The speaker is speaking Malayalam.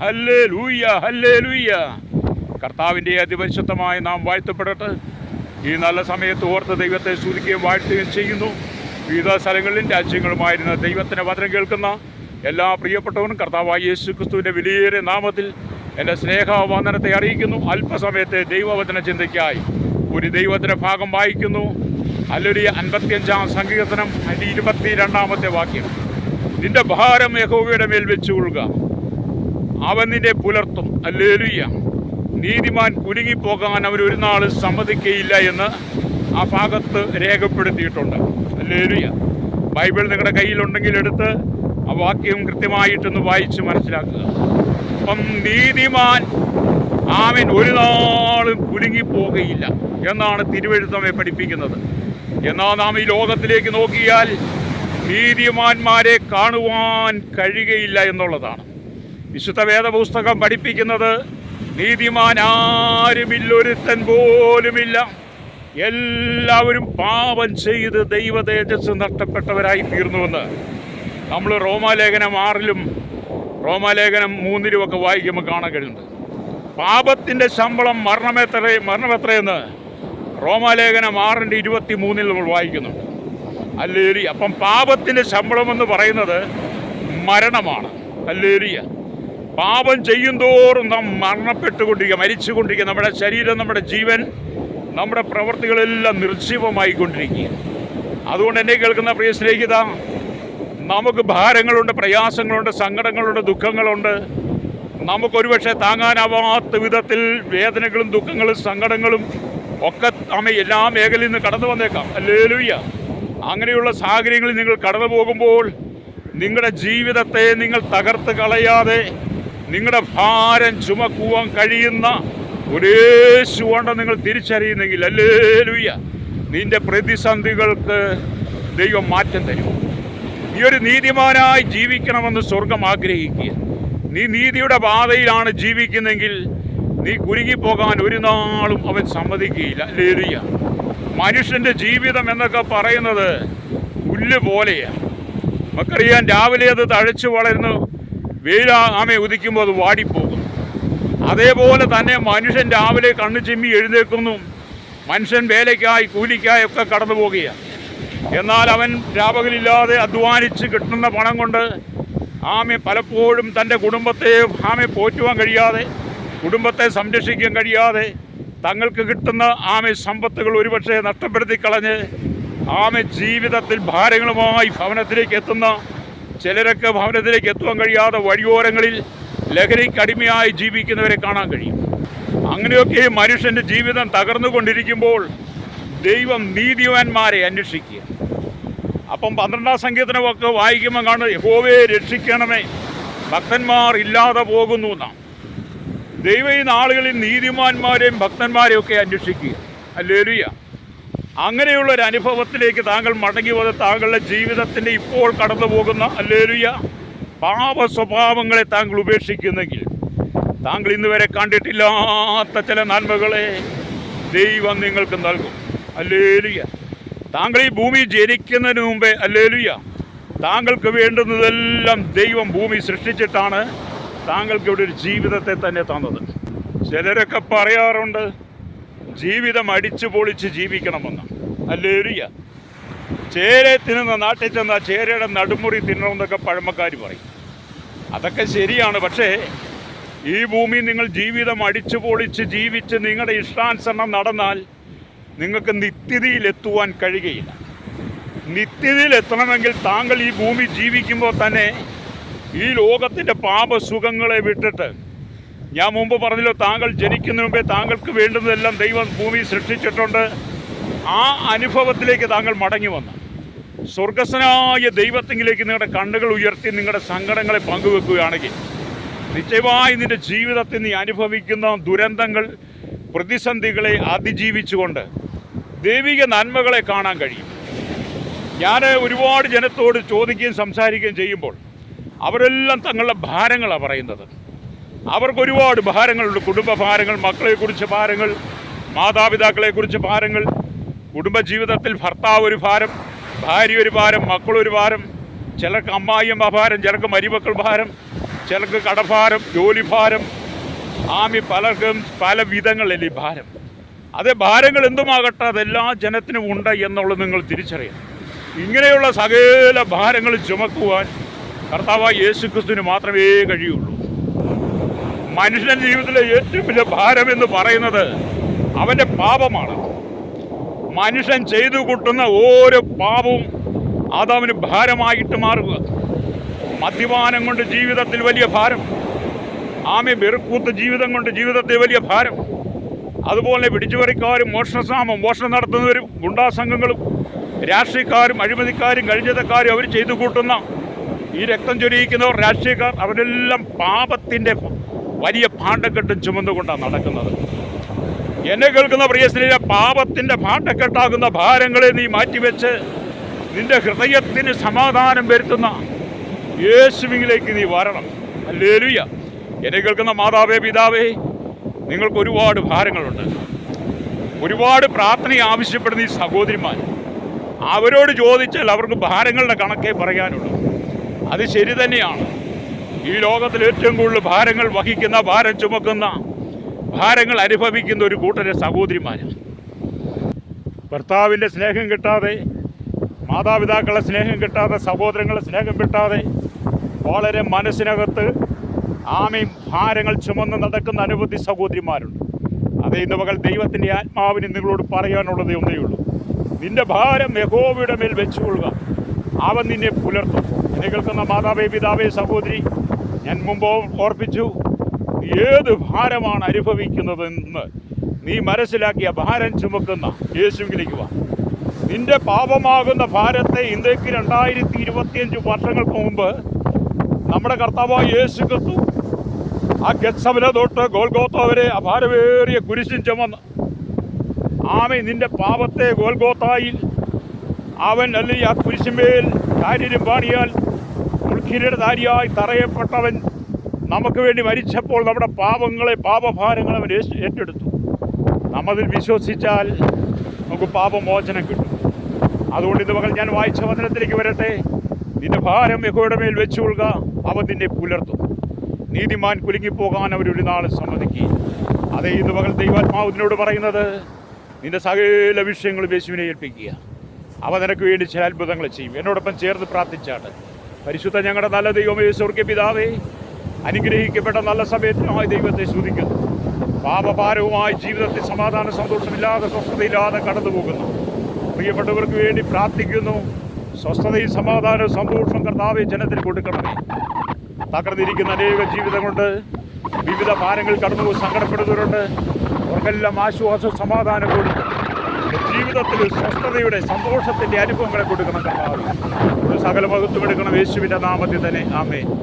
Hallelujah, hallelujah. കർത്താവിൻ്റെ അതിപരിശുദ്ധമായി നാം വാഴ്ത്തപ്പെടട്ടെ. ഈ നല്ല സമയത്ത് ഓർത്ത് ദൈവത്തെ സ്തുതിക്കുകയും വാഴ്ത്തുകയും ചെയ്യുന്നു. വിവിധ സ്ഥലങ്ങളിലും രാജ്യങ്ങളുമായിരുന്ന ദൈവത്തിൻ്റെ വചനം കേൾക്കുന്ന എല്ലാ പ്രിയപ്പെട്ടവരും കർത്താവായ യേശു ക്രിസ്തുവിൻ്റെ വിലയേറിയ നാമത്തിൽ എൻ്റെ സ്നേഹവന്ദനത്തെ അറിയിക്കുന്നു. അല്പസമയത്തെ ദൈവവചന ചിന്തയ്ക്കായി ഒരു ദൈവത്തിൻ്റെ ഭാഗം വായിക്കുന്നു. ഹല്ലേലൂയ. 55-ാം സങ്കീർത്തനം 22-ാമത്തെ വാക്യം. നിന്റെ ഭാരം യഹോവയുടെ മേൽ വെച്ചുകൊള്ളുക, അവൻ നിന്നെ പുലർത്തും. ഹല്ലേലൂയ. നീതിമാൻ കുലുങ്ങിപ്പോകാൻ അവർ ഒരു നാൾ സമ്മതിക്കുകയില്ല എന്ന് ആ ഭാഗത്ത് രേഖപ്പെടുത്തിയിട്ടുണ്ട്. ഹല്ലേലൂയ. ബൈബിൾ നിങ്ങളുടെ കയ്യിലുണ്ടെങ്കിൽ എടുത്ത് ആ വാക്യം കൃത്യമായിട്ടൊന്ന് വായിച്ച് മനസ്സിലാക്കുക. അപ്പം നീതിമാൻ ആമേൻ ഒരു നാളും കുലുങ്ങിപ്പോകയില്ല എന്നാണ് തിരുവെഴുത്തമ്മയെ പഠിപ്പിക്കുന്നത്. എന്നാൽ നാം ഈ ലോകത്തിലേക്ക് നോക്കിയാൽ നീതിമാന്മാരെ കാണുവാൻ കഴിയുകയില്ല എന്നുള്ളതാണ്. വിശുദ്ധ വേദപുസ്തകം പഠിപ്പിക്കുന്നത് നീതിമാൻ ആരുമില്ലൊരുത്തൻ പോലുമില്ല, എല്ലാവരും പാപം ചെയ്ത് ദൈവ തേജസ് നഷ്ടപ്പെട്ടവരായി തീർന്നുവെന്ന് നമ്മൾ റോമാലേഖനം 6-ലും റോമാലേഖനം 3-ലുമൊക്കെ വായിക്കുമ്പോൾ കാണാൻ കഴിയുന്നത്. പാപത്തിൻ്റെ ശമ്പളം മരണമെത്രയെന്ന് റോമാലേഖനം 6-23 നമ്മൾ വായിക്കുന്നുണ്ട്. ഹല്ലേലൂയ. അപ്പം പാപത്തിൻ്റെ ശമ്പളം എന്ന് പറയുന്നത് മരണമാണ്. ഹല്ലേലൂയ. പാപം ചെയ്യുന്തോറും നാം മരിച്ചുകൊണ്ടിരിക്കുക. നമ്മുടെ ശരീരം, നമ്മുടെ ജീവൻ, നമ്മുടെ പ്രവൃത്തികളെല്ലാം നിർജീവമായിക്കൊണ്ടിരിക്കുക. അതുകൊണ്ട് എന്നെ കേൾക്കുന്ന പ്രിയ സ്നേഹിത, നമുക്ക് ഭാരങ്ങളുണ്ട്, പ്രയാസങ്ങളുണ്ട്, സങ്കടങ്ങളുണ്ട്, ദുഃഖങ്ങളുണ്ട്. നമുക്കൊരുപക്ഷെ താങ്ങാനാവാത്ത വിധത്തിൽ വേദനകളും ദുഃഖങ്ങളും സങ്കടങ്ങളും ഒക്കെ എല്ലാ മേഖലയിൽ നിന്ന് കടന്നു വന്നേക്കാം. ഹല്ലേലൂയ. അങ്ങനെയുള്ള സാഹചര്യങ്ങളിൽ നിങ്ങൾ കടന്നു പോകുമ്പോൾ നിങ്ങളുടെ ജീവിതത്തെ നിങ്ങൾ തകർത്ത് കളയാതെ നിങ്ങളുടെ ഭാരം ചുമക്കുവാൻ കഴിയുന്ന ഒരു യേശുവാണ് നിങ്ങൾ തിരിച്ചറിയുന്നെങ്കിൽ, ഹല്ലേലൂയ, നിന്റെ പ്രതിസന്ധികൾക്ക് ദൈവം മാറ്റം തരും. നീ ഒരു നീതിമാനായി ജീവിക്കണമെന്ന് സ്വർഗം ആഗ്രഹിക്കുക. നീ നീതിയുടെ പാതയിലാണ് ജീവിക്കുന്നെങ്കിൽ നീ കുരുങ്ങിപ്പോകാൻ ഒരു നാളും അവൻ സമ്മതിക്കുകയില്ല. ഹല്ലേലൂയ. മനുഷ്യൻ്റെ ജീവിതം എന്നൊക്കെ പറയുന്നത് പുല്ല് പോലെയാണ്. നമുക്കറിയാം, രാവിലെ അത് തഴച്ചു വളർന്ന് വെയിലാമെ ഉദിക്കുമ്പോൾ അത് വാടിപ്പോകും. അതേപോലെ തന്നെ മനുഷ്യൻ രാവിലെ കണ്ണു ചിമ്മി എഴുന്നേൽക്കുന്നു. മനുഷ്യൻ വേലയ്ക്കായി കൂലിക്കായി ഒക്കെ കടന്നു പോകുകയാണ്. എന്നാൽ അവൻ രാപകലില്ലാതെ അധ്വാനിച്ച് കിട്ടുന്ന പണം കൊണ്ട് പലപ്പോഴും തൻ്റെ കുടുംബത്തെ പോറ്റുവാൻ കഴിയാതെ, കുടുംബത്തെ സംരക്ഷിക്കാൻ കഴിയാതെ, തങ്ങൾക്ക് കിട്ടുന്ന സമ്പത്തുകൾ ഒരുപക്ഷെ നഷ്ടപ്പെടുത്തി കളഞ്ഞ് ജീവിതത്തിൽ ഭാരങ്ങളുമായി ഭവനത്തിലേക്ക് എത്തുന്ന ചിലരൊക്കെ ഭവനത്തിലേക്ക് എത്തുവാൻ കഴിയാതെ വഴിയോരങ്ങളിൽ ലഹരിക്കടിമയായി ജീവിക്കുന്നവരെ കാണാൻ കഴിയും. അങ്ങനെയൊക്കെ മനുഷ്യൻ്റെ ജീവിതം തകർന്നുകൊണ്ടിരിക്കുമ്പോൾ ദൈവം നീതിമാന്മാരെ അന്വേഷിക്കുക. അപ്പം 12-ാം സങ്കീർത്തനമൊക്കെ വായിക്കുമ്പോൾ കാണുന്നത് യഹോവയെ രക്ഷിക്കണമേ, ഭക്തന്മാർ ഇല്ലാതെ പോകുന്നു എന്നാണ്. ദൈവം ഈ നാളുകളിൽ നീതിമാന്മാരെയും ഭക്തന്മാരെയും ഒക്കെ അന്വേഷിക്കുക. ഹല്ലേലൂയ. അങ്ങനെയുള്ളൊരു അനുഭവത്തിലേക്ക് താങ്കൾ മടങ്ങി വന്ന് താങ്കളുടെ ജീവിതത്തിൻ്റെ ഇപ്പോൾ കടന്നു പോകുന്ന ഹല്ലേലൂയ പാപ സ്വഭാവങ്ങളെ താങ്കൾ ഉപേക്ഷിക്കുന്നെങ്കിൽ താങ്കൾ ഇന്ന് വരെ കണ്ടിട്ടില്ലാത്ത ചില നന്മകളെ ദൈവം നിങ്ങൾക്ക് നൽകും. ഹല്ലേലൂയ. താങ്കൾ ഈ ഭൂമി ജനിക്കുന്നതിന് മുമ്പേ ഹല്ലേലൂയ താങ്കൾക്ക് വേണ്ടുന്നതെല്ലാം ദൈവം ഭൂമി സൃഷ്ടിച്ചിട്ടാണ് താങ്കൾക്ക് ഇവിടെ ഒരു ജീവിതത്തെ തന്നെ തന്നത്. ചിലരൊക്കെ പറയാറുണ്ട് ജീവിതം അടിച്ചു പൊളിച്ച് ജീവിക്കണമെന്ന്. ഹല്ലേലൂയ. ചേര തിന്നുന്ന നാട്ടിൽ ചെന്നാൽ ചേരയുടെ നടുമുറി തിന്നണമെന്നൊക്കെ പഴമക്കാർ പറയും. അതൊക്കെ ശരിയാണ്. പക്ഷേ ഈ ഭൂമി നിങ്ങൾ ജീവിതം അടിച്ചു പൊളിച്ച് ജീവിച്ച് നിങ്ങളുടെ ഇഷ്ടാനുസരണം നടന്നാൽ നിങ്ങൾക്ക് നിത്യതയിലെത്തുവാൻ കഴിയുകയില്ല. നിത്യതയിലെത്തണമെങ്കിൽ താങ്കൾ ഈ ഭൂമി ജീവിക്കുമ്പോൾ തന്നെ ഈ ലോകത്തിൻ്റെ പാപസുഖങ്ങളെ വിട്ടിട്ട്, ഞാൻ മുമ്പ് പറഞ്ഞല്ലോ, താങ്കൾ ജനിക്കുന്നതിന് മുമ്പേ താങ്കൾക്ക് വേണ്ടുന്നതെല്ലാം ദൈവം ഭൂമി സൃഷ്ടിച്ചിട്ടുണ്ട്. ആ അനുഭവത്തിലേക്ക് താങ്കൾ മടങ്ങി വന്നു സ്വർഗസ്വനായ ദൈവത്തിലേക്ക് നിങ്ങളുടെ കണ്ണുകൾ ഉയർത്തി നിങ്ങളുടെ സങ്കടങ്ങളെ പങ്കുവെക്കുകയാണെങ്കിൽ നിശ്ചയമായി നിൻ്റെ ജീവിതത്തിൽ നീ അനുഭവിക്കുന്ന ദുരന്തങ്ങൾ, പ്രതിസന്ധികളെ അതിജീവിച്ചുകൊണ്ട് ദൈവിക നന്മകളെ കാണാൻ കഴിയും. ഞാൻ ഒരുപാട് ജനത്തോട് ചോദിക്കുകയും സംസാരിക്കുകയും ചെയ്യുമ്പോൾ അവരെല്ലാം തങ്ങളുടെ ഭാരങ്ങളാണ് പറയുന്നത്. അവർക്ക് ഒരുപാട് ഭാരങ്ങളുണ്ട്. കുടുംബ ഭാരങ്ങൾ, മക്കളെക്കുറിച്ച് ഭാരങ്ങൾ, മാതാപിതാക്കളെക്കുറിച്ച് ഭാരങ്ങൾ, കുടുംബജീവിതത്തിൽ ഭർത്താവ് ഒരു ഭാരം, ഭാര്യ ഒരു ഭാരം, മക്കളൊരു ഭാരം, ചിലർക്ക് അമ്മായിയമ്മ ഭാരം, ചിലർക്ക് മരുമക്കൾ ഭാരം, ചിലർക്ക് കടഭാരം, ജോലിഭാരം, പലർക്കും പല വിധങ്ങളിൽ ഭാരം. അതേ ഭാരങ്ങൾ എന്തുമാകട്ടെ അതെല്ലാ ജനത്തിനും ഉണ്ട് എന്നുള്ളത് നിങ്ങൾ തിരിച്ചറിയണം. ഇങ്ങനെയുള്ള സകല ഭാരങ്ങൾ ചുമക്കുവാൻ കർത്താവായ യേശുക്രിസ്തുവിന് മാത്രമേ കഴിയുള്ളൂ. മനുഷ്യൻ്റെ ജീവിതത്തിലെ ഏറ്റവും വലിയ ഭാരം എന്ന് പറയുന്നത് അവൻ്റെ പാപമാണ്. മനുഷ്യൻ ചെയ്തു കൂട്ടുന്ന ഓരോ പാപവും അതവന് ഭാരമായിട്ട് മാറുക. മദ്യപാനം കൊണ്ട് ജീവിതത്തിൽ വലിയ ഭാരം, വെറുക്കൂത്ത ജീവിതം കൊണ്ട് ജീവിതത്തിൽ വലിയ ഭാരം. അതുപോലെ പിടിച്ചുപറിക്കാരും മോഷണം നടത്തുന്നവരും ഗുണ്ടാസംഘങ്ങളും രാഷ്ട്രീയക്കാരും അഴിമതിക്കാരും കഴിഞ്ഞതക്കാരും അവർ ചെയ്തു കൂട്ടുന്ന ഈ രക്തം ചൊരിയിക്കുന്നവർ രാഷ്ട്രീയക്കാർ അവരെല്ലാം പാപത്തിൻ്റെ വലിയ ഭാണ്ഡക്കെട്ടും ചുമന്നുകൊണ്ടാണ് നടക്കുന്നത്. എന്നെ കേൾക്കുന്ന പ്രിയ സ്നേഹിതരെ, പാപത്തിൻ്റെ ഭാണ്ഡക്കെട്ടാകുന്ന ഭാരങ്ങളെ നീ മാറ്റിവെച്ച് നിന്റെ ഹൃദയത്തിന് സമാധാനം വരുത്തുന്ന യേശുവിലേക്ക് നീ വരണം. ഹല്ലേലൂയ. എന്നെ കേൾക്കുന്ന മാതാവേ, പിതാവേ, നിങ്ങൾക്ക് ഒരുപാട് ഭാരങ്ങളുണ്ട്. ഒരുപാട് പ്രാർത്ഥന ആവശ്യപ്പെടുന്ന ഈ സഹോദരിമാർ, അവരോട് ചോദിച്ചാൽ അവർക്ക് ഭാരങ്ങളുടെ കണക്കേ പറയാനുള്ളൂ. അത് ശരി തന്നെയാണ്. ഈ ലോകത്തിൽ ഏറ്റവും കൂടുതൽ ഭാരങ്ങൾ വഹിക്കുന്ന, ഭാരം ചുമക്കുന്ന, ഭാരങ്ങൾ അനുഭവിക്കുന്ന ഒരു കൂട്ടരെ സഹോദരിമാരാണ്. ഭർത്താവിൻ്റെ സ്നേഹം കിട്ടാതെ, മാതാപിതാക്കളുടെ സ്നേഹം കിട്ടാതെ, സഹോദരങ്ങളുടെ സ്നേഹം കിട്ടാതെ വളരെ മനസ്സിനകത്ത് ഭാരങ്ങൾ ചുമന്ന് നടക്കുന്ന അനവധി സഹോദരിമാരുണ്ട്. അതേ ഇന്ന് പകൽ ദൈവത്തിൻ്റെ ആത്മാവിന് നിങ്ങളോട് പറയാനുള്ളത് ഒന്നേ ഉള്ളൂ. നിന്റെ ഭാരം യഹോവയുടെ മേൽ വെച്ചുകൊള്ളുക, അവൻ നിന്നെ പുലർത്തും. എന്നെ കേൾക്കുന്ന മാതാവേ, പിതാവേ, സഹോദരി, ഞാൻ മുമ്പ് ഓർപ്പിച്ചു, ഏത് ഭാരമാണ് അനുഭവിക്കുന്നതെന്ന് നീ മനസ്സിലാക്കിയ ഭാരം ചുമക്കുന്ന യേശുവിലേക്ക് വാ. നിന്റെ പാപമാകുന്ന ഭാരത്തെ ഇന്നേക്ക് 2025 വർഷങ്ങൾക്ക് മുമ്പ് നമ്മുടെ കർത്താവായ യേശു ക്രിസ്തു ആ ഗെത്സമനെ തൊട്ട് ഗോൽഗോത്ത വരെ ആ ഭാരമേറിയ കുരിശിൻ ചുമന്ന് നിന്റെ പാപത്തെ ഗോൽഗോത്തായിൽ അവൻ അല്ലെങ്കിൽ ആ കുരിശിന്മേൽ കാര്യം പാണിയാൽ ഉൾക്കിരീടധാരിയായി തറയപ്പെട്ടവൻ നമുക്ക് വേണ്ടി മരിച്ചപ്പോൾ നമ്മുടെ പാപഭാരങ്ങൾ അവൻ ഏറ്റെടുത്തു. നമ്മതിൽ വിശ്വസിച്ചാൽ നമുക്ക് പാപമോചനം കിട്ടും. അതുകൊണ്ട് ഇന്ന് പകൽ ഞാൻ വായിച്ച വചനത്തിലേക്ക് വരട്ടെ. നിന്റെ ഭാരം യഹോവയുടെ മേൽ വെച്ചുകൊള്ളുക, അവൻ നിന്നെ പുലർത്തും. നീതിമാൻ കുലുങ്ങിപ്പോകാൻ അവരൊരു നാൾ സമ്മതിക്കുകയും. അതേ ഇന്ന് പകൽ ദൈവാത്മാവ് നിന്നോട് പറയുന്നത്, നിന്റെ സകല വിഷയങ്ങളും യേശുവിനെ ഏൽപ്പിക്കുക. അവ നിനക്ക് വേണ്ടി ചില അത്ഭുതങ്ങൾ ചെയ്യും. എന്നോടൊപ്പം ചേർന്ന് പ്രാർത്ഥിച്ചാട്ട്. പരിശുദ്ധ ഞങ്ങളുടെ നല്ല ദൈവമേ, സ്വർഗ്ഗീയ പിതാവേ, അനുഗ്രഹിക്കപ്പെട്ട നല്ല സമയത്തിനായി ദൈവത്തെ സ്തുതിക്കുന്നു. പാപഭാരവുമായി ജീവിതത്തിൽ സമാധാന സന്തോഷമില്ലാതെ സ്വസ്ഥതയില്ലാതെ കടന്നു പോകുന്നു പ്രിയപ്പെട്ടവർക്ക് വേണ്ടി പ്രാർത്ഥിക്കുന്നു. സ്വസ്ഥതയും സമാധാനവും സന്തോഷം കർത്താവേ ജനത്തിൽ കൊടുക്കണമേ. തകർന്നിരിക്കുന്ന അനേക ജീവിതം കൊണ്ട് വിവിധ ഭാരങ്ങൾ കടന്നു സങ്കടപ്പെടുന്നവരുണ്ട്. അവർക്കെല്ലാം ആശ്വാസവും സമാധാനം കൊടുക്കും. ജീവിതത്തിൽ സ്വസ്ഥതയുടെ സന്തോഷത്തിൻ്റെ അനുഭവങ്ങളെ കൊടുക്കണം കർത്താവേ. ഒരു സകല മഹത്വം എടുക്കണം യേശുവിൻ്റെ നാമത്തിൽ തന്നെ. ആമേൻ.